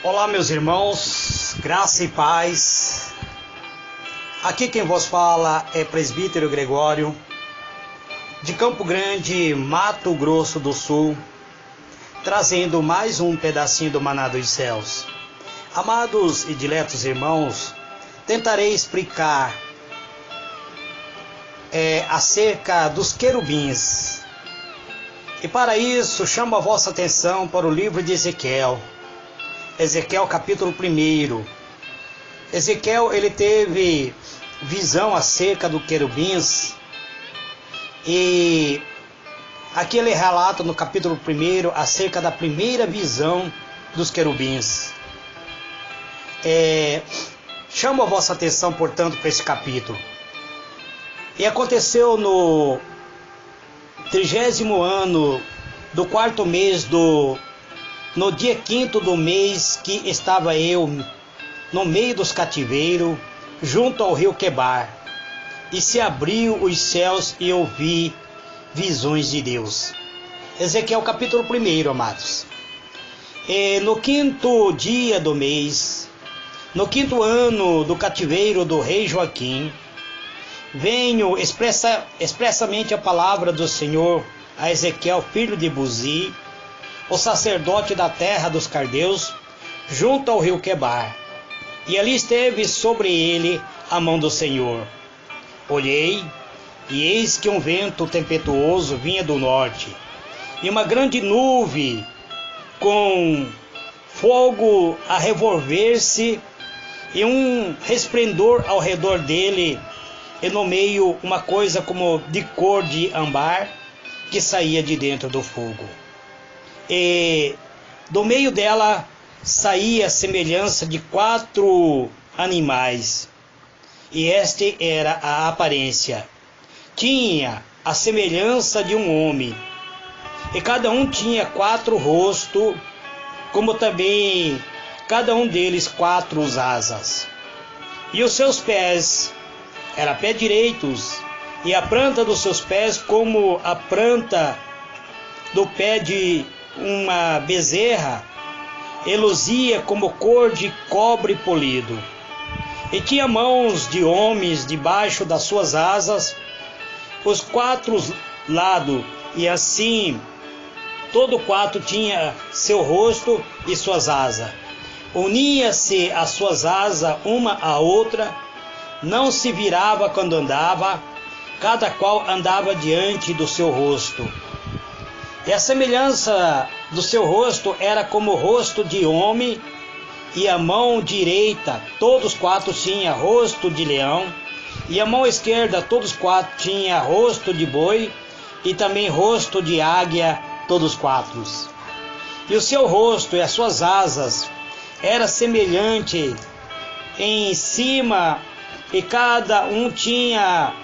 Olá, meus irmãos, graça e paz. Aqui quem vos fala é Presbítero Gregório, de Campo Grande, Mato Grosso do Sul, trazendo mais um pedacinho do Maná dos Céus. Amados e diletos irmãos, tentarei explicar acerca dos querubins. E para isso, chamo a vossa atenção para o livro de Ezequiel. Ezequiel capítulo 1. Ezequiel, ele teve visão acerca do querubins. E aqui ele relata no capítulo 1 acerca da primeira visão dos querubins. Chamo a vossa atenção, portanto, para esse capítulo. E aconteceu no 30º ano do 4º mês no dia 5º do mês, que estava eu no meio dos cativeiros, junto ao rio Quebar, e se abriu os céus e eu vi visões de Deus. Ezequiel capítulo 1, amados. No 5º dia do mês, no 5º ano do cativeiro do rei Joaquim, venho expressamente a palavra do Senhor a Ezequiel, filho de Buzi, o sacerdote da terra dos caldeus, junto ao rio Quebar. E ali esteve sobre ele a mão do Senhor. Olhei, e eis que um vento tempestuoso vinha do norte, e uma grande nuvem com fogo a revolver-se, e um resplendor ao redor dele, e no meio uma coisa como de cor de âmbar, que saía de dentro do fogo. E do meio dela saía a semelhança de 4 animais, e esta era a aparência. Tinha a semelhança de um homem, e cada um tinha 4 rostos, como também cada um deles 4 asas. E os seus pés eram pés direitos, e a planta dos seus pés como a planta do pé de uma bezerra, e luzia como cor de cobre polido. E tinha mãos de homens debaixo das suas asas, os 4 lados, e assim todo 4 tinha seu rosto e suas asas. Unia-se as suas asas uma à outra, não se virava quando andava, cada qual andava diante do seu rosto. E a semelhança do seu rosto era como o rosto de homem, e a mão direita, todos 4 tinha rosto de leão, e a mão esquerda, todos 4 tinha rosto de boi, e também rosto de águia, todos 4. E o seu rosto e as suas asas era semelhante em cima, e cada um tinha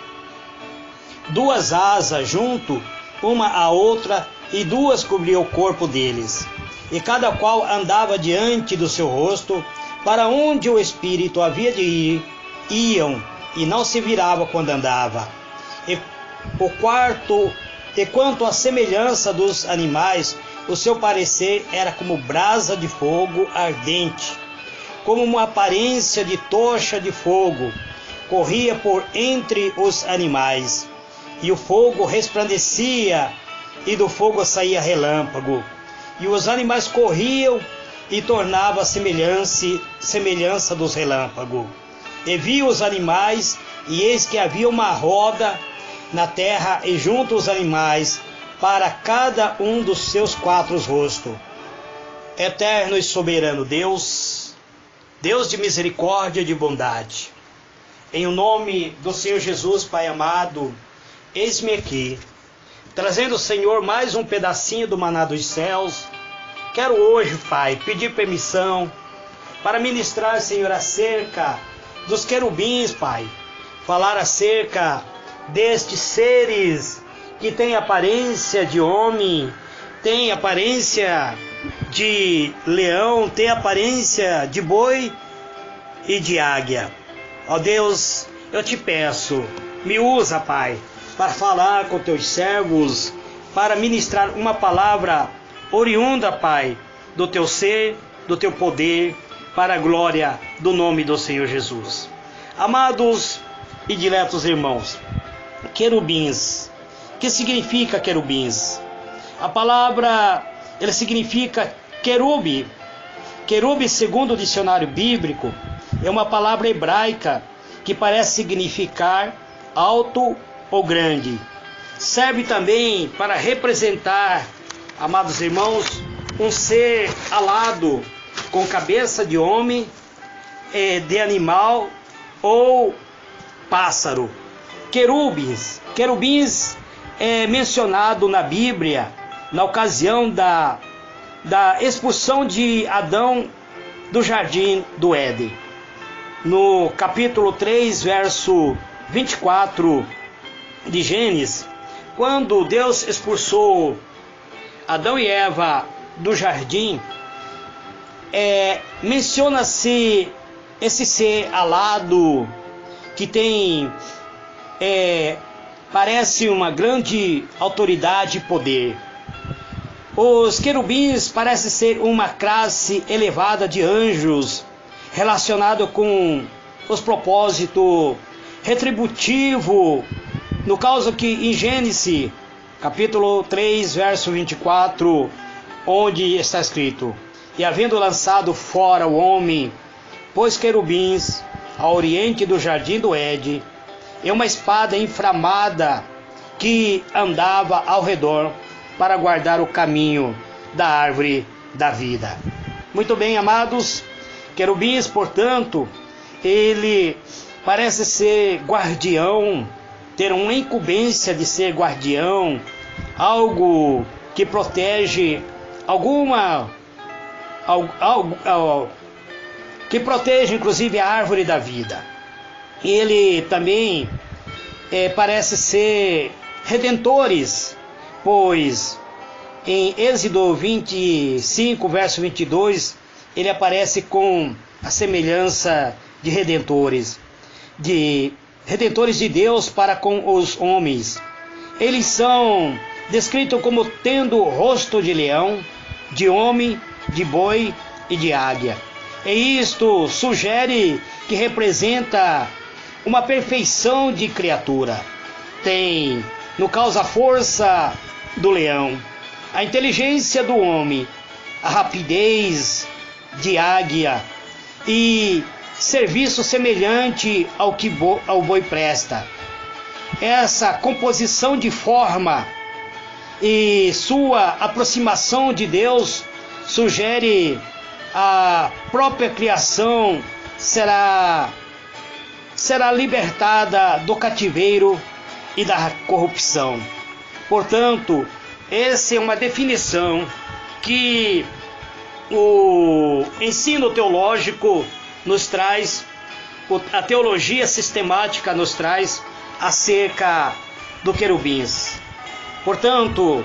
2 asas junto, uma à outra, e 2 cobriam o corpo deles, e cada qual andava diante do seu rosto, para onde o espírito havia de ir, iam, e não se virava quando andava. E quanto à semelhança dos animais, o seu parecer era como brasa de fogo ardente, como uma aparência de tocha de fogo, corria por entre os animais, e o fogo resplandecia, e do fogo saía relâmpago, e os animais corriam, e tornava a semelhança dos relâmpagos. E vi os animais, e eis que havia uma roda na terra, e junto os animais, para cada um dos seus 4 rostos. Eterno e soberano Deus, Deus de misericórdia e de bondade, em o nome do Senhor Jesus, Pai amado, eis-me aqui, trazendo, Senhor, mais um pedacinho do Maná dos Céus. Quero hoje, Pai, pedir permissão para ministrar, Senhor, acerca dos querubins, Pai. Falar acerca destes seres que têm aparência de homem, têm aparência de leão, têm aparência de boi e de águia. Ó Deus, eu te peço, me usa, Pai, para falar com teus servos, para ministrar uma palavra oriunda, Pai, do teu ser, do teu poder, para a glória do nome do Senhor Jesus. Amados e diletos irmãos, querubins. O que significa querubins? A palavra, ele significa querube. Querube, segundo o dicionário bíblico, é uma palavra hebraica que parece significar alto ou grande. Serve também para representar, amados irmãos, um ser alado, com cabeça de homem, de animal ou pássaro. Querubins é mencionado na Bíblia na ocasião da expulsão de Adão do jardim do Éden. No capítulo 3, verso 24 de Gênesis, quando Deus expulsou Adão e Eva do jardim, menciona-se esse ser alado que tem, parece uma grande autoridade e poder. Os querubins parecem ser uma classe elevada de anjos, relacionado com os propósitos retributivo, no caso que em Gênesis, capítulo 3, verso 24, onde está escrito: e havendo lançado fora o homem, pôs querubins ao oriente do jardim do Éden, e uma espada inflamada que andava ao redor para guardar o caminho da árvore da vida. Muito bem, amados, querubins, portanto, ele parece ser guardião, ter uma incumbência de ser guardião, algo que protege que protege inclusive a árvore da vida. Ele também parece ser redentores, pois em Êxodo 25, verso 22, ele aparece com a semelhança de redentores de Deus para com os homens. Eles são descritos como tendo rosto de leão, de homem, de boi e de águia. E isto sugere que representa uma perfeição de criatura. Tem, no caso, a força do leão, a inteligência do homem, a rapidez de águia e serviço semelhante ao boi presta. Essa composição de forma e sua aproximação de Deus sugere a própria criação será libertada do cativeiro e da corrupção. Portanto, essa é uma definição que o ensino teológico nos traz, a teologia sistemática nos traz acerca do querubins. Portanto,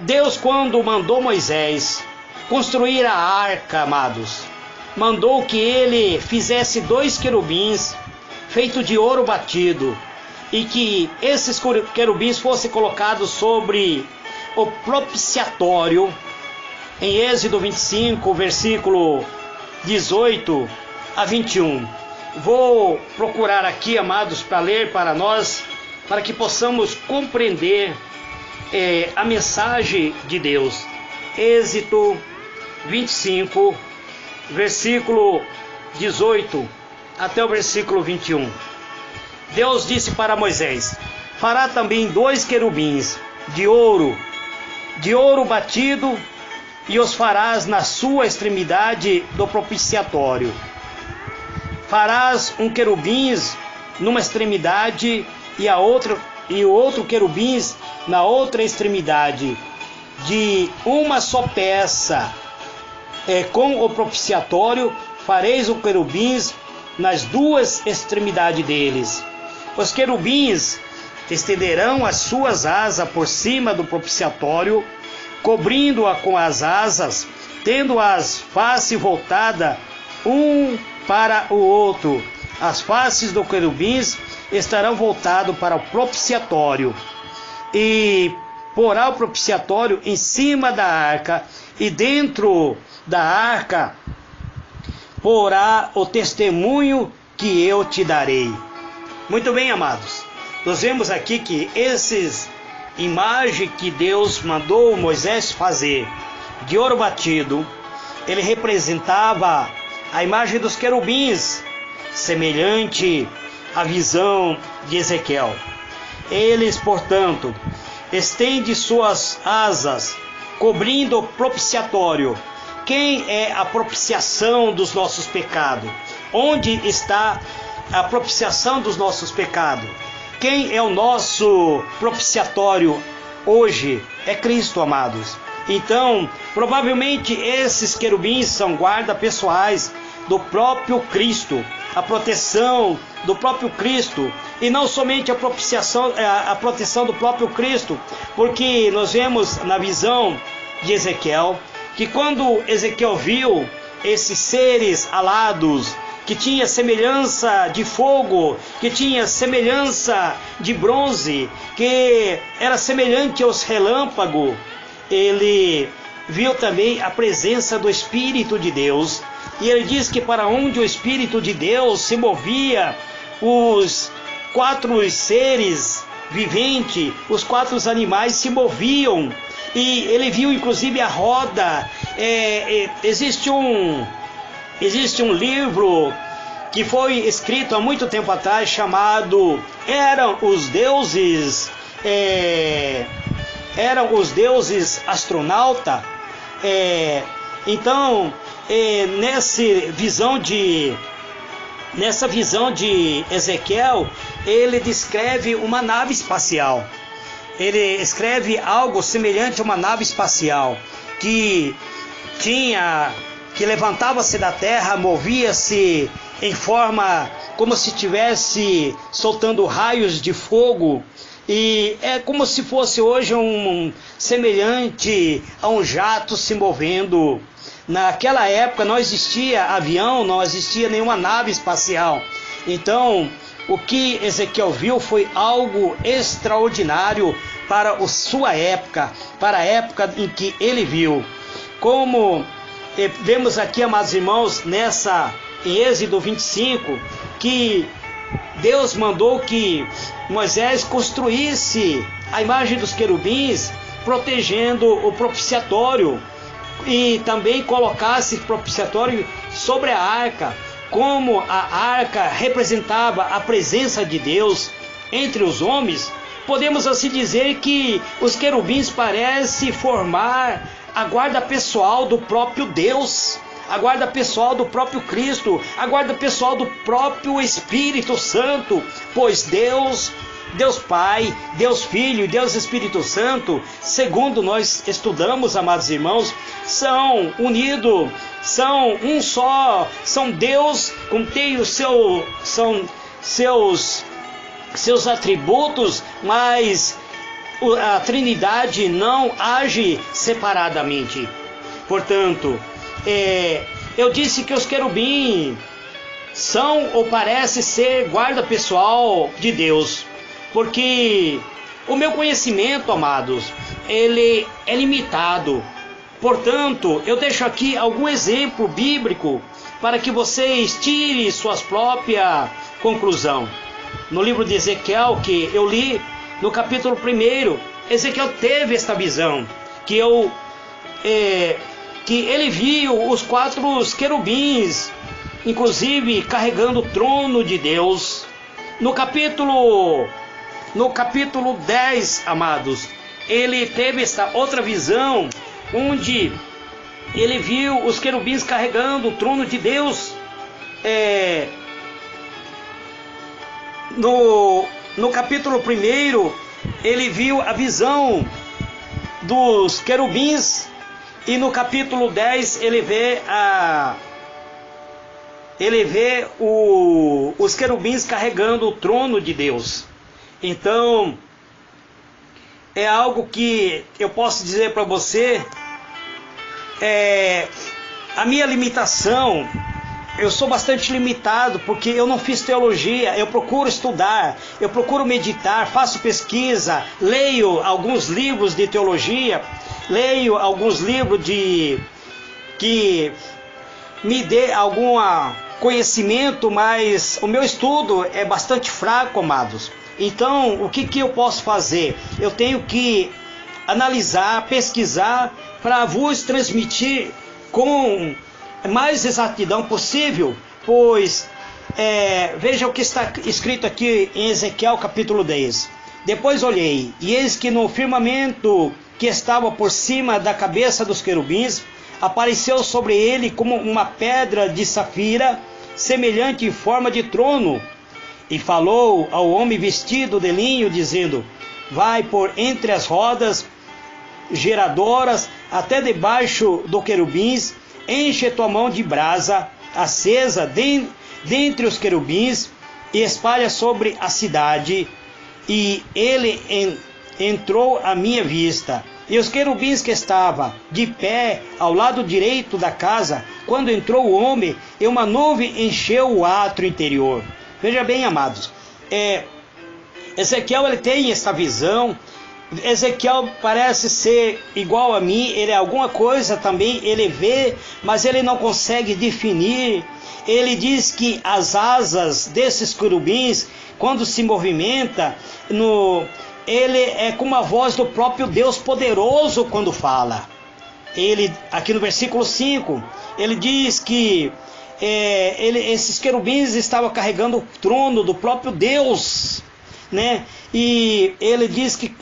Deus, quando mandou Moisés construir a arca, amados, mandou que ele fizesse 2 querubins feitos de ouro batido, e que esses querubins fossem colocados sobre o propiciatório. Em Êxodo 25, versículo 18 a 21. Vou procurar aqui, amados, para ler para nós, para que possamos compreender a mensagem de Deus. Êxodo 25, versículo 18 até o versículo 21. Deus disse para Moisés: fará também 2 querubins de ouro batido, e os farás na sua extremidade do propiciatório. Farás um querubins numa extremidade e o outro querubins na outra extremidade, de uma só peça. Com o propiciatório fareis o querubins nas 2 extremidades deles. Os querubins estenderão as suas asas por cima do propiciatório, cobrindo-a com as asas, tendo as faces voltadas um para o outro. As faces do querubins estarão voltadas para o propiciatório, e porá o propiciatório em cima da arca, e dentro da arca porá o testemunho que eu te darei. Muito bem, amados. Nós vemos aqui que essas imagens que Deus mandou Moisés fazer de ouro batido, ele representava a imagem dos querubins, semelhante à visão de Ezequiel. Eles, portanto, estendem suas asas, cobrindo o propiciatório. Quem é a propiciação dos nossos pecados? Onde está a propiciação dos nossos pecados? Quem é o nosso propiciatório hoje? É Cristo, amados. Então, provavelmente esses querubins são guardas pessoais do próprio Cristo, a proteção do próprio Cristo, e não somente a propiciação, a proteção do próprio Cristo, porque nós vemos na visão de Ezequiel que quando Ezequiel viu esses seres alados, que tinha semelhança de fogo, que tinha semelhança de bronze, que era semelhante aos relâmpagos, ele viu também a presença do Espírito de Deus. E ele diz que para onde o Espírito de Deus se movia, os 4 seres viventes, os 4 animais se moviam. E ele viu inclusive a roda. Existe um livro que foi escrito há muito tempo atrás, chamado Eram os Deuses Astronauta. Então, nessa visão de Ezequiel, ele descreve uma nave espacial. Ele escreve algo semelhante a uma nave espacial que levantava-se da terra, movia-se em forma como se estivesse soltando raios de fogo, e é como se fosse hoje semelhante a um jato se movendo. Naquela época não existia avião, não existia nenhuma nave espacial. Então, o que Ezequiel viu foi algo extraordinário para a sua época, para a época em que ele viu. Como vemos aqui, amados irmãos, em Êxodo 25, que Deus mandou que Moisés construísse a imagem dos querubins, protegendo o propiciatório, e também colocasse o propiciatório sobre a arca. Como a arca representava a presença de Deus entre os homens, podemos assim dizer que os querubins parecem formar a guarda pessoal do próprio Deus, a guarda pessoal do próprio Cristo, a guarda pessoal do próprio Espírito Santo, pois Deus Pai, Deus Filho e Deus Espírito Santo, segundo nós estudamos, amados irmãos, são unidos, são um só, são Deus, contém são seus atributos, mas a Trindade não age separadamente. Portanto, eu disse que os querubins são ou parecem ser guarda pessoal de Deus, porque o meu conhecimento, amados, ele é limitado. Portanto, eu deixo aqui algum exemplo bíblico para que vocês tirem suas próprias conclusões. No livro de Ezequiel, que eu li, no capítulo 1, Ezequiel teve esta visão, que ele viu os 4 querubins, inclusive carregando o trono de Deus. No capítulo 10, amados, ele teve esta outra visão, onde ele viu os querubins carregando o trono de Deus. No capítulo 1, ele viu a visão dos querubins, e no capítulo 10 ele vê os querubins carregando o trono de Deus. Então, é algo que eu posso dizer para você, a minha limitação eu sou bastante limitado, porque eu não fiz teologia. Eu procuro estudar, eu procuro meditar, faço pesquisa, leio alguns livros de teologia, leio alguns livros que me dê algum conhecimento, mas o meu estudo é bastante fraco, amados. Então, o que eu posso fazer? Eu tenho que analisar, pesquisar, para vos transmitir com mais exatidão possível, pois veja o que está escrito aqui em Ezequiel capítulo 10. Depois olhei, e eis que no firmamento que estava por cima da cabeça dos querubins, apareceu sobre ele como uma pedra de safira, semelhante em forma de trono, e falou ao homem vestido de linho, dizendo: vai por entre as rodas geradoras até debaixo do querubins, enche tua mão de brasa acesa dentre os querubins, e espalha sobre a cidade. E ele entrou à minha vista, e os querubins que estavam de pé ao lado direito da casa, quando entrou o homem, e uma nuvem encheu o átrio interior. Veja bem, amados, Ezequiel ele tem essa visão. Ezequiel parece ser igual a mim, ele é alguma coisa também, ele vê, mas ele não consegue definir. Ele diz que as asas desses querubins, quando se movimenta, ele é como a voz do próprio Deus poderoso quando fala. Ele, aqui no versículo 5, ele diz que esses querubins estavam carregando o trono do próprio Deus, né? E ele diz que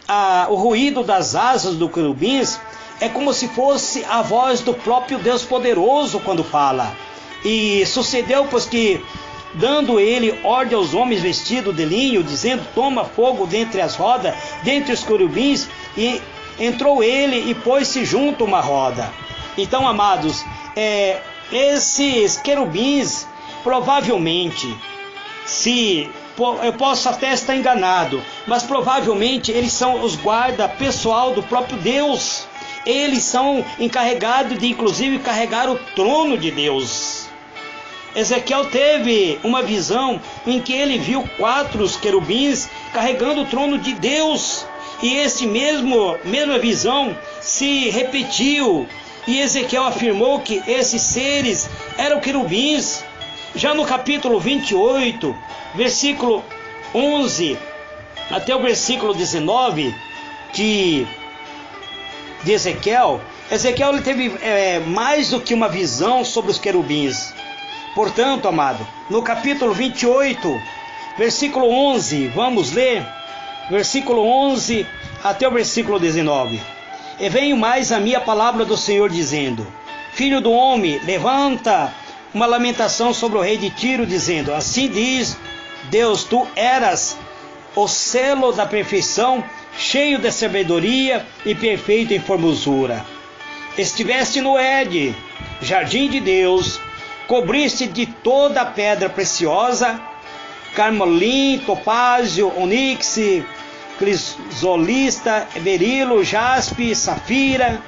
o ruído das asas do querubins é como se fosse a voz do próprio Deus poderoso quando fala. E sucedeu, pois, que dando ele ordem aos homens vestidos de linho, dizendo: toma fogo dentre as rodas, dentre os querubins, e entrou ele e pôs-se junto a uma roda. Então, amados, esses querubins, provavelmente, eu posso até estar enganado, mas provavelmente eles são os guarda pessoal do próprio Deus. Eles são encarregados de, inclusive, carregar o trono de Deus. Ezequiel teve uma visão em que ele viu 4 querubins carregando o trono de Deus, e esse mesma visão se repetiu, e Ezequiel afirmou que esses seres eram querubins. Já no capítulo 28, versículo 11 até o versículo 19 de Ezequiel, ele teve mais do que uma visão sobre os querubins. Portanto, amado, no capítulo 28, versículo 11, vamos ler, versículo 11 até o versículo 19. E veio mais a minha palavra do Senhor, dizendo: filho do homem, levanta uma lamentação sobre o rei de Tiro, dizendo: assim diz Deus, tu eras o selo da perfeição, cheio de sabedoria e perfeito em formosura. Estiveste no Éden, jardim de Deus, cobriste de toda a pedra preciosa, carmolim, topázio, oníxe, crisolista, berilo, jaspe, safira,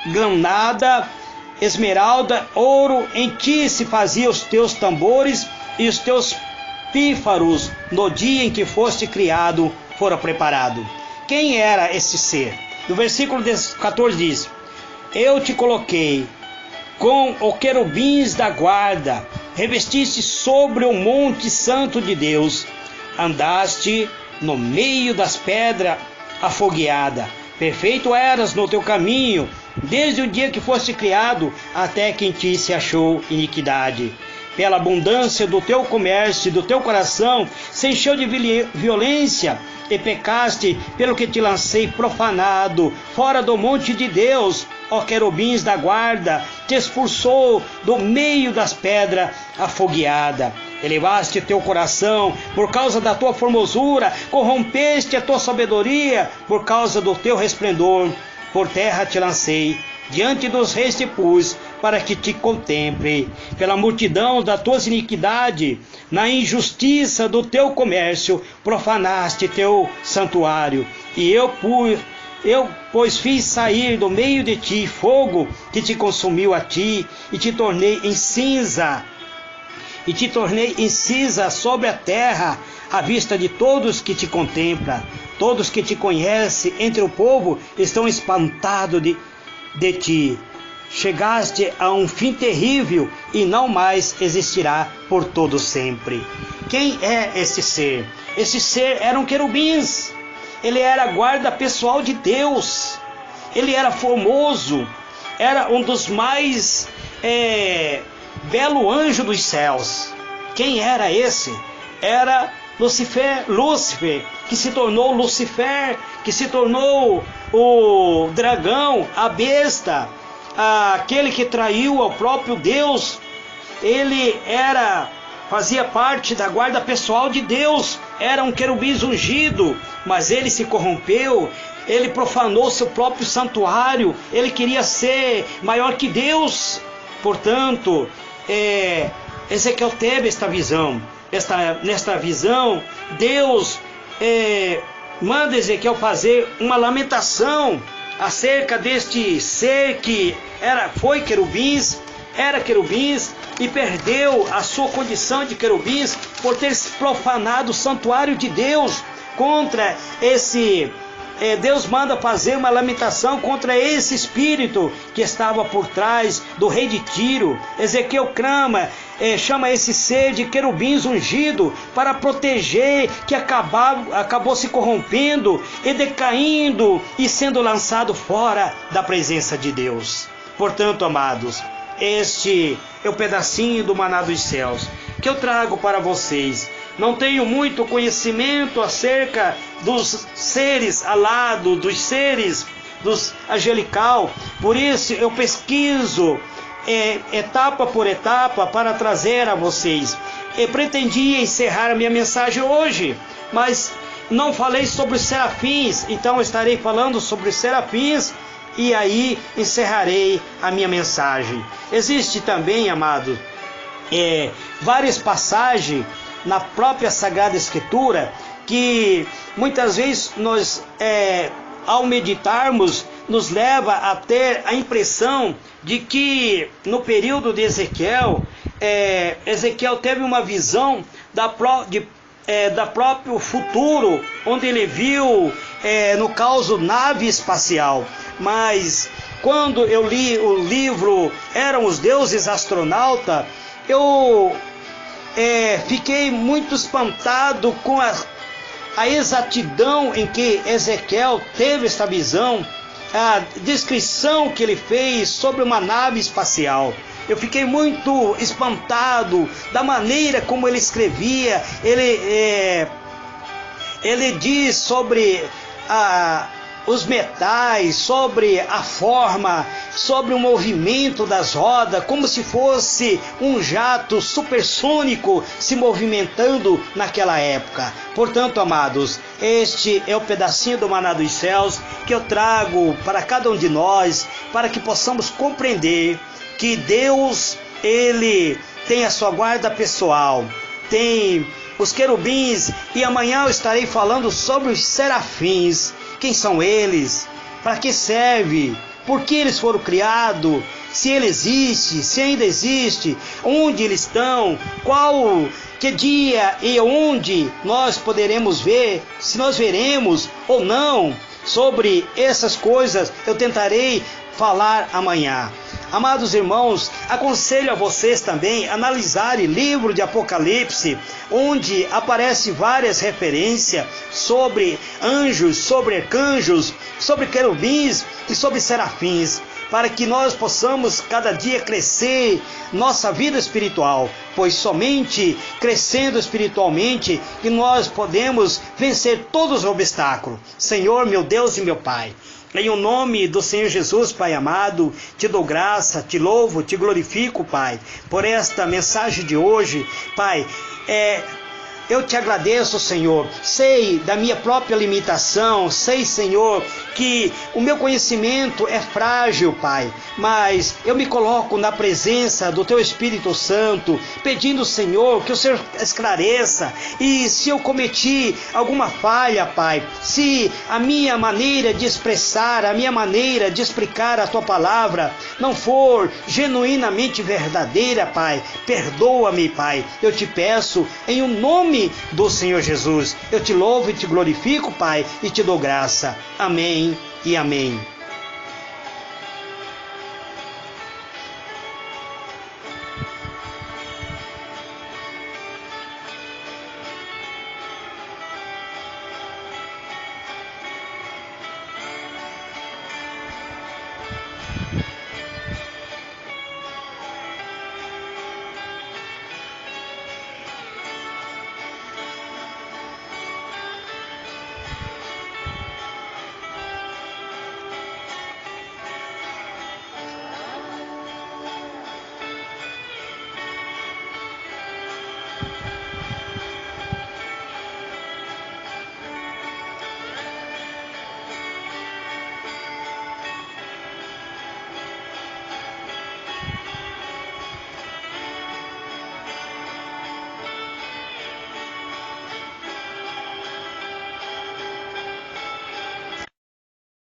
granada, esmeralda, ouro. Em ti se faziam os teus tambores, e os teus pífaros no dia em que foste criado foram preparados. Quem era esse ser? No versículo 14 diz: eu te coloquei com os querubins da guarda, revestiste sobre o monte santo de Deus, andaste no meio das pedras afogueadas, perfeito eras no teu caminho, desde o dia que foste criado, até que em ti se achou iniquidade. Pela abundância do teu comércio e do teu coração, se encheu de violência, e pecaste pelo que te lancei profanado, fora do monte de Deus. Ó querubins da guarda, te expulsou do meio das pedras afogueadas. Elevaste teu coração por causa da tua formosura, corrompeste a tua sabedoria por causa do teu resplendor. Por terra te lancei, diante dos reis te pus, para que te contemple. Pela multidão das tuas iniquidades, na injustiça do teu comércio, profanaste teu santuário. E eu Eu, pois, fiz sair do meio de ti fogo que te consumiu a ti, e te tornei em cinza, sobre a terra, à vista de todos que te contemplam. Todos que te conhecem entre o povo estão espantados de ti. Chegaste a um fim terrível e não mais existirá por todo sempre. Quem é esse ser? Esse ser eram querubins. Ele era a guarda pessoal de Deus. Ele era formoso. Era um dos mais belo anjo dos céus. Quem era esse? Era Lúcifer, que se tornou Lucifer, que se tornou o dragão, a besta, aquele que traiu ao próprio Deus. Ele fazia parte da guarda pessoal de Deus, era um querubim ungido, mas ele se corrompeu, ele profanou seu próprio santuário, ele queria ser maior que Deus. Portanto, Ezequiel teve esta visão. Nesta visão, Deus manda Ezequiel fazer uma lamentação acerca deste ser que foi querubins, era querubins e perdeu a sua condição de querubins por ter profanado o santuário de Deus. Contra esse Deus manda fazer uma lamentação contra esse espírito que estava por trás do rei de Tiro. Ezequiel chama esse ser de querubins ungido para proteger, que acabou se corrompendo e decaindo e sendo lançado fora da presença de Deus. Portanto, amados, este é o pedacinho do maná dos céus que eu trago para vocês. Não tenho muito conhecimento acerca dos seres alados, dos seres dos angelical, por isso eu pesquiso etapa por etapa para trazer a vocês. Eu pretendia encerrar a minha mensagem hoje, mas não falei sobre os serafins, então estarei falando sobre os serafins e aí encerrarei a minha mensagem. Existe também, amado, várias passagens na própria Sagrada Escritura que muitas vezes nós, ao meditarmos, nos leva a ter a impressão de que no período de Ezequiel, Ezequiel teve uma visão da próprio futuro, onde ele viu no caso nave espacial. Mas quando eu li o livro Eram os Deuses Astronauta, eu fiquei muito espantado com a exatidão em que Ezequiel teve esta visão, a descrição que ele fez sobre uma nave espacial. Eu fiquei muito espantado da maneira como ele escrevia. Ele diz sobre os metais, sobre a forma, sobre o movimento das rodas, como se fosse um jato supersônico se movimentando naquela época. Portanto, amados, este é o pedacinho do maná dos céus que eu trago para cada um de nós, para que possamos compreender que Deus, Ele tem a sua guarda pessoal, tem os querubins, e amanhã eu estarei falando sobre os serafins. Quem são eles? Para que serve? Por que eles foram criados? Se ele existe, se ainda existe, onde eles estão, que dia e onde nós poderemos ver, se nós veremos ou não. Sobre essas coisas eu tentarei falar amanhã. Amados irmãos, aconselho a vocês também analisarem o livro de Apocalipse, onde aparecem várias referências sobre anjos, sobre arcanjos, sobre querubins e sobre serafins, para que nós possamos cada dia crescer nossa vida espiritual, pois somente crescendo espiritualmente que nós podemos vencer todos os obstáculos. Senhor, meu Deus e meu Pai, em o nome do Senhor Jesus, Pai amado, te dou graça, te louvo, te glorifico, Pai, por esta mensagem de hoje. Pai, Eu te agradeço, Senhor. Sei da minha própria limitação, sei, Senhor, que o meu conhecimento é frágil, Pai, mas eu me coloco na presença do Teu Espírito Santo, pedindo, Senhor, que o Senhor esclareça. E se eu cometi alguma falha, Pai, se a minha maneira de expressar, a minha maneira de explicar a Tua palavra não for genuinamente verdadeira, Pai, perdoa-me, Pai. Eu te peço em o nome do Senhor Jesus. Eu te louvo e te glorifico, Pai, e te dou graça. Amém e amém.